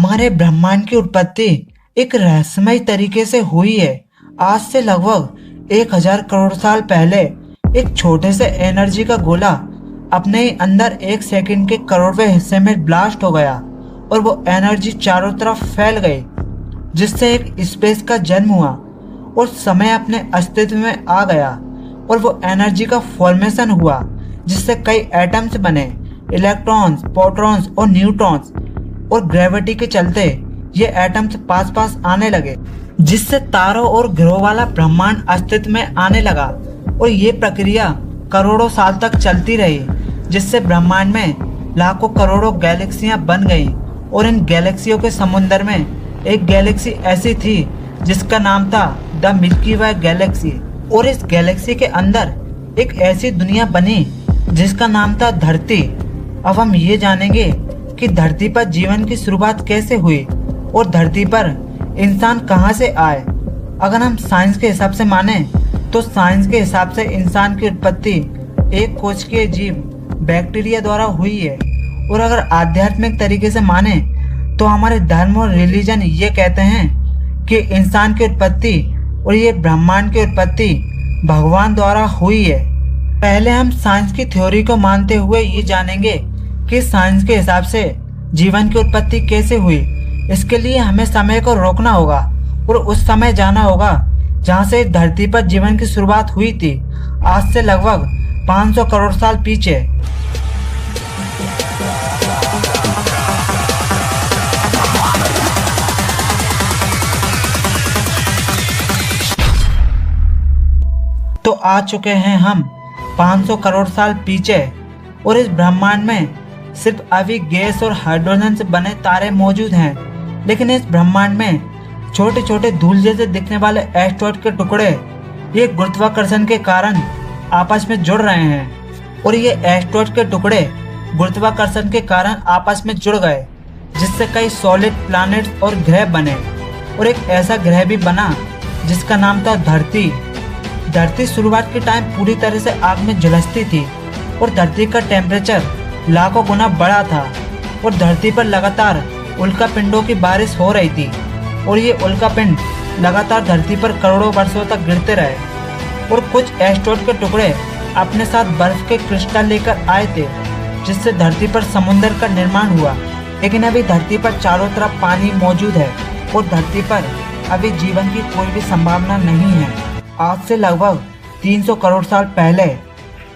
हमारे ब्रह्मांड की उत्पत्ति एक रहस्यमय तरीके से हुई है। आज से लगभग 1000 करोड़ साल पहले एक छोटे से एनर्जी का गोला अपने ही अंदर एक सेकंड के करोड़वें हिस्से में ब्लास्ट हो गया और वो एनर्जी चारों तरफ फैल गई, जिससे एक स्पेस का जन्म हुआ और समय अपने अस्तित्व में आ गया। और वो एनर्जी का फॉर्मेशन हुआ जिससे कई एटम्स बने, इलेक्ट्रॉन्स, प्रोटॉन्स और न्यूट्रॉन्स। और ग्रेविटी के चलते ये एटम्स पास पास आने लगे, जिससे तारों और ग्रहों वाला ब्रह्मांड अस्तित्व में आने लगा। और ये प्रक्रिया करोड़ों साल तक चलती रही, जिससे ब्रह्मांड में लाखों करोड़ों गैलेक्सियां बन गईं। और इन गैलेक्सियों के समुद्र में एक गैलेक्सी ऐसी थी जिसका नाम था द मिल्की वे गैलेक्सी। और इस गैलेक्सी के अंदर एक ऐसी दुनिया बनी जिसका नाम था धरती। अब हम ये जानेंगे कि धरती पर जीवन की शुरुआत कैसे हुई और धरती पर इंसान कहाँ से आए। अगर हम साइंस के हिसाब से माने तो साइंस के हिसाब से इंसान की उत्पत्ति एक कोशिकीय जीव बैक्टीरिया द्वारा हुई है। और अगर आध्यात्मिक तरीके से माने तो हमारे धर्म और रिलीजन ये कहते हैं कि इंसान की उत्पत्ति और ये ब्रह्मांड की उत्पत्ति भगवान द्वारा हुई है। पहले हम साइंस की थ्योरी को मानते हुए ये जानेंगे कि साइंस के हिसाब से जीवन की उत्पत्ति कैसे हुई। इसके लिए हमें समय को रोकना होगा और उस समय जाना होगा जहाँ से धरती पर जीवन की शुरुआत हुई थी, आज से लगभग 500 करोड़ साल पीछे। तो आ चुके हैं हम 500 करोड़ साल पीछे और इस ब्रह्मांड में सिर्फ अभी गैस और हाइड्रोजन से बने तारे मौजूद हैं। लेकिन इस ब्रह्मांड में छोटे छोटे धूल जैसे दिखने वाले एस्ट्रॉइड के टुकड़े ये गुरुत्वाकर्षण के कारण आपस में जुड़ रहे हैं। और ये एस्ट्रॉइड के टुकड़े गुरुत्वाकर्षण के कारण आपस में जुड़ गए, जिससे कई सॉलिड प्लैनेट्स और ग्रह बने। और एक ऐसा ग्रह भी बना जिसका नाम था धरती। धरती शुरुआत के टाइम पूरी तरह से आग में झुलसती थी और धरती का टेम्परेचर लाखों गुना बड़ा था। और धरती पर लगातार उल्का पिंडों की बारिश हो रही थी और ये उल्का पिंड लगातार धरती पर करोड़ों वर्षों तक गिरते रहे। और कुछ एस्ट्रॉइड के टुकड़े अपने साथ बर्फ के क्रिस्टल लेकर आए थे, जिससे धरती पर समुद्र का निर्माण हुआ। लेकिन अभी धरती पर चारों तरफ पानी मौजूद है और धरती पर अभी जीवन की कोई भी संभावना नहीं है, आज से लगभग 300 करोड़ साल पहले।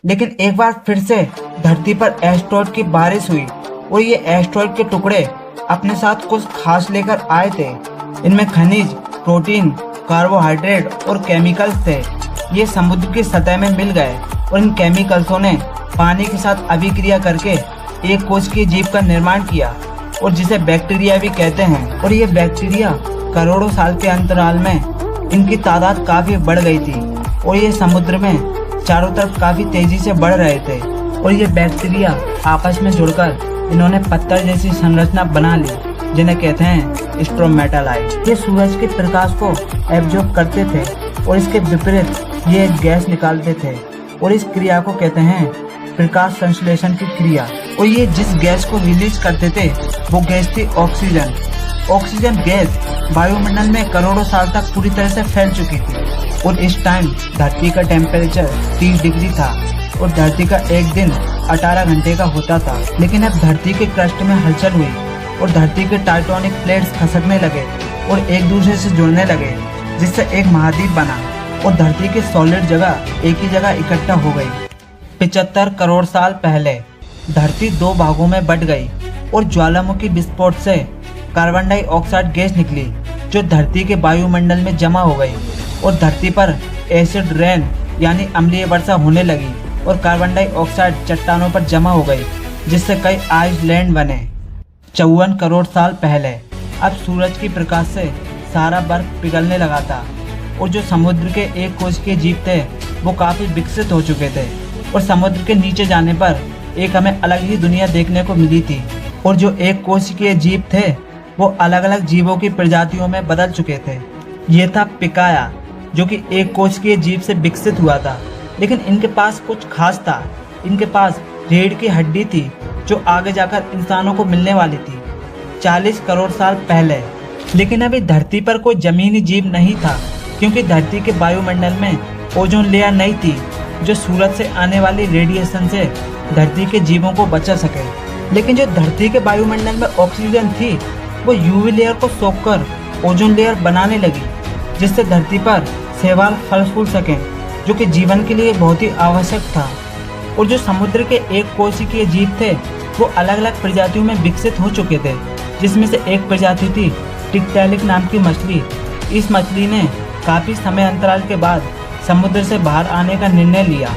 लेकिन एक बार फिर से धरती पर एस्ट्रॉइड की बारिश हुई और ये एस्ट्रॉइड के टुकड़े अपने साथ कुछ खास लेकर आए थे। इनमें खनिज, प्रोटीन, कार्बोहाइड्रेट और केमिकल्स थे। ये समुद्र की सतह में मिल गए और इन केमिकल्सों ने पानी के साथ अभिक्रिया करके एक कोशिकीय जीव का निर्माण किया और जिसे बैक्टीरिया भी कहते हैं। और ये बैक्टीरिया करोड़ों साल के अंतराल में इनकी तादाद काफी बढ़ गई थी और ये समुद्र में चारों तरफ काफी तेजी से बढ़ रहे थे। और ये बैक्टीरिया आपस में जुड़कर इन्होंने पत्थर जैसी संरचना बना ली, जिन्हें कहते हैं स्ट्रोमेटालाइट। ये सूरज के प्रकाश को एब्जॉर्ब करते थे और इसके विपरीत ये एक गैस निकालते थे और इस क्रिया को कहते हैं प्रकाश संश्लेषण की क्रिया। और ये जिस गैस को रिलीज करते थे वो गैस थी ऑक्सीजन। ऑक्सीजन गैस वायुमंडल में करोड़ों साल तक पूरी तरह से फैल चुकी थी और इस टाइम धरती का टेम्परेचर 30 डिग्री था और धरती का एक दिन 18 घंटे का होता था। लेकिन अब धरती के क्रस्ट में हलचल हुई और धरती के टाइटोनिक प्लेट्स खसकने लगे और एक दूसरे से जुड़ने लगे, जिससे एक महाद्वीप बना और धरती के सॉलिड जगह एक ही जगह इकट्ठा हो गई। 75 करोड़ साल पहले धरती 2 भागों में बट गई और ज्वालामुखी विस्फोट से कार्बन डाइऑक्साइड गैस निकली जो धरती के वायुमंडल में जमा हो गई और धरती पर एसिड रेन यानी अम्लीय वर्षा होने लगी और कार्बन डाइऑक्साइड चट्टानों पर जमा हो गई, जिससे कई आइसलैंड बने। 54 करोड़ साल पहले अब सूरज की प्रकाश से सारा बर्फ पिघलने लगा था और जो समुद्र के एक कोशिकीय जीव थे वो काफ़ी विकसित हो चुके थे और समुद्र के नीचे जाने पर एक हमें अलग ही दुनिया देखने को मिली थी। और जो एक कोशिकीय जीव थे वो अलग अलग जीवों की प्रजातियों में बदल चुके थे। ये था पिकाया, जो कि एक कोशिकीय जीव से विकसित हुआ था, लेकिन इनके पास कुछ खास था। इनके पास रीढ़ की हड्डी थी जो आगे जाकर इंसानों को मिलने वाली थी। 40 करोड़ साल पहले। लेकिन अभी धरती पर कोई जमीनी जीव नहीं था, क्योंकि धरती के वायुमंडल में ओजोन लेयर नहीं थी जो सूरज से आने वाली रेडिएशन से धरती के जीवों को बचा सके। लेकिन जो धरती के वायुमंडल में ऑक्सीजन थी वो यूवी लेयर को सोखकर ओजोन लेयर बनाने लगी, जिससे धरती पर शैवाल फल फूल सकें, जो कि जीवन के लिए बहुत ही आवश्यक था। और जो समुद्र के एक कोशिकीय जीव थे वो अलग अलग प्रजातियों में विकसित हो चुके थे, जिसमें से एक प्रजाति थी टिकटैलिक नाम की मछली। इस मछली ने काफ़ी समय अंतराल के बाद समुद्र से बाहर आने का निर्णय लिया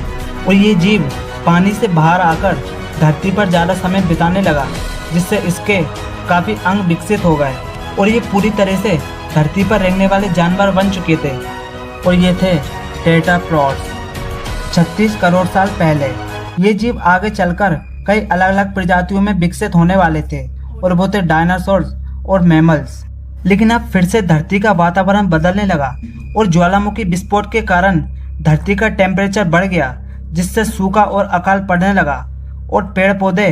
और ये जीव पानी से बाहर आकर धरती पर ज़्यादा समय बिताने लगा, जिससे इसके काफ़ी अंग विकसित हो गए और ये पूरी तरह से धरती पर रहने वाले जानवर बन चुके थे। और ये थे टेट्रापॉड्स। 36 करोड़ साल पहले ये जीव आगे चलकर कई अलग अलग प्रजातियों में विकसित होने वाले थे और वो थे डायनासोर्स और मैमल्स। लेकिन अब फिर से धरती का वातावरण बदलने लगा और ज्वालामुखी विस्फोट के कारण धरती का टेम्परेचर बढ़ गया, जिससे सूखा और अकाल पड़ने लगा और पेड़ पौधे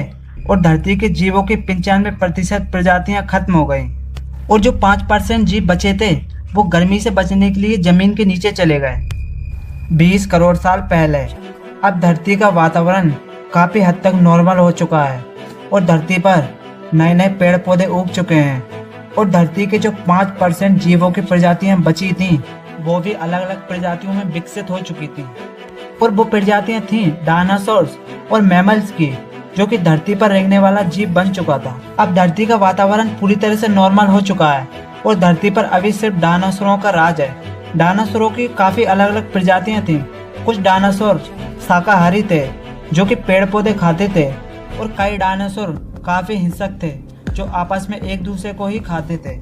और धरती के जीवों की 95% प्रजातियां खत्म हो गई। और जो 5% जीव बचे थे वो गर्मी से बचने के लिए जमीन के नीचे चले गए। 20 करोड़ साल पहले अब धरती का वातावरण काफ़ी हद तक नॉर्मल हो चुका है और धरती पर नए नए पेड़ पौधे उग चुके हैं और धरती के जो 5% जीवों की प्रजातियां बची थीं वो भी अलग अलग प्रजातियों में विकसित हो चुकी थी। और वो प्रजातियां थीं डायनासोर्स और मैमल्स की, जो कि धरती पर रहने वाला जीव बन चुका था। अब धरती का वातावरण पूरी तरह से नॉर्मल हो चुका है और धरती पर अभी सिर्फ डायनासोरों का राज है। डायनासोरों की काफ़ी अलग अलग प्रजातियां थीं। कुछ डायनासोर शाकाहारी थे जो कि पेड़ पौधे खाते थे और कई डायनासोर काफ़ी हिंसक थे जो आपस में एक दूसरे को ही खाते थे।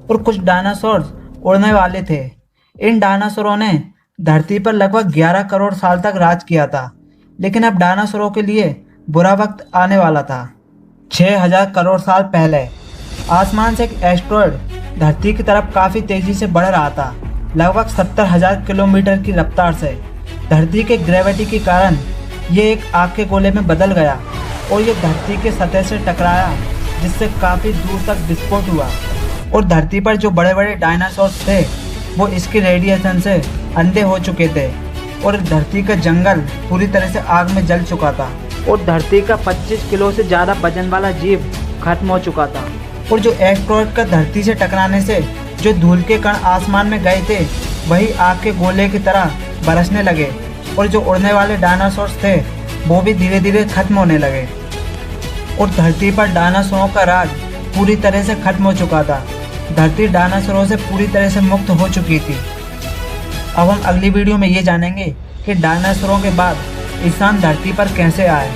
और कुछ डायनासोर उड़ने वाले थे। इन डायनासोरों ने धरती पर लगभग 11 करोड़ साल तक राज किया था। लेकिन अब डायनासोरों के लिए बुरा वक्त आने वाला था। 6000 करोड़ साल पहले आसमान से एक एस्ट्रॉयड धरती की तरफ काफ़ी तेज़ी से बढ़ रहा था, लगभग 70,000 किलोमीटर की रफ्तार से। धरती के ग्रेविटी के कारण ये एक आग के गोले में बदल गया और ये धरती के सतह से टकराया, जिससे काफ़ी दूर तक विस्फोट हुआ। और धरती पर जो बड़े बड़े डायनासोर्स थे वो इसकी रेडिएशन से अंधे हो चुके थे और धरती का जंगल पूरी तरह से आग में जल चुका था और धरती का 25 किलो से ज़्यादा वजन वाला जीव खत्म हो चुका था। और जो एस्ट्रॉयड का धरती से टकराने से जो धूल के कण आसमान में गए थे वही आग के गोले की तरह बरसने लगे और जो उड़ने वाले डायनासोर्स थे वो भी धीरे धीरे खत्म होने लगे और धरती पर डायनासोरों का राज पूरी तरह से खत्म हो चुका था। धरती डायनासोरों से पूरी तरह से मुक्त हो चुकी थी। अब हम अगली वीडियो में ये जानेंगे कि डायनासोरों के बाद इंसान धरती पर कैसे आए।